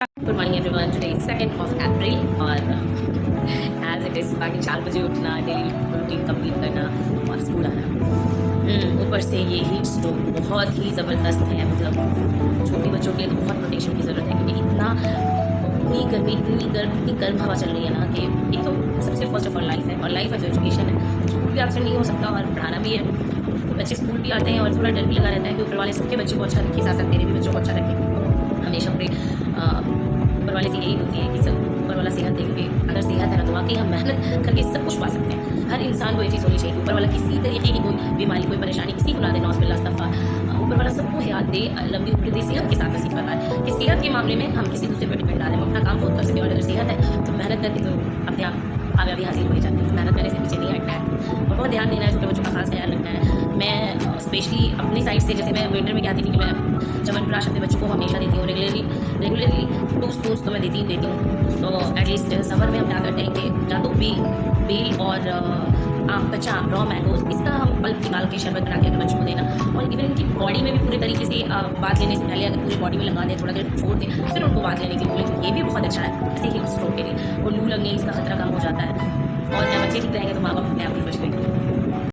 Good morning everyone. Today is 2nd of April और as it is सुबह के 4 बजे उठना, डेली रूटीन कंप्लीट करना और स्कूल आना। ऊपर से ये हीट स्ट्रोक बहुत ही ज़बरदस्त है। मतलब छोटे बच्चों के लिए तो बहुत प्रोटेक्शन की ज़रूरत है, क्योंकि इतनी गर्म हवा चल रही है ना कि एक तो सबसे फर्स्ट ऑफ ऑल लाइफ है, और लाइफ है जो एजुकेशन है, स्कूल भी एब्सेंट नहीं हो सकता और पढ़ाना भी है। तो बच्चे स्कूल भी आते हैं और थोड़ा डर भी लगा रहता है कि ऊपर वाले सबके बच्चों को अच्छा रखे, साथ साथ मेरे भी बच्चों को अच्छा रखे। हमेशा अपने ऊपर वाले से यही होती है कि सब ऊपर वाला सेहत देंगे। अगर सेहत है ना तो वाकई हम मेहनत करके सब कुछ पा सकते हैं। हर इंसान को ये चीज़ होनी चाहिए कि ऊपर वाला किसी तरीके की कोई बीमारी, कोई परेशानी किसी को ना दे, नौज़बिल्ला अस्तग़फ़िरुल्लाह। ऊपर वाला सबको हयात दे, लंबी उम्र दे, सेहत के साथ नसीब फरमाए। कि सेहत के मामले में हम किसी दूसरे पर डिपेंड ना रहें, हम अपना काम खुद कर सकें। और अगर सेहत है तो मेहनत करके तो अपने आप कामयाबी हासिल हो ही जाती है। तो मेहनत करने से पीछे नहीं हटना है और बहुत ध्यान देना है, छोटे बच्चों का खास ख्याल रखना है। मैं स्पेशली अपनी साइड से, जैसे मैं विंटर में क्या थी कि मैं च्यवनप्राश अपने बच्चों को हमेशा देती हूँ, रेगुलरली 2 स्पून्स तो मैं देती हूँ। तो एटलीस्ट समर में हम क्या करते हैं कि या तो बेल और आम, कच्चा आम, रॉ मैंगोज, इसका हम पल्प निकाल के शरबत बना के अगर बच्चों को देना, और इवन इनकी बॉडी में भी पूरे तरीके से बात लेने से पहले अगर पूरी बॉडी में लगा दें, थोड़ा देर छोड़ दें, फिर उनको बात लेने के लिए बोले, तो ये भी बहुत अच्छा है ऐसे हीट स्ट्रोक के लिए। और लू लगने इसका खतरा कम हो जाता है, और जब बच्चे ठीक रहेंगे तो माँ बाप अपने आप भी खुश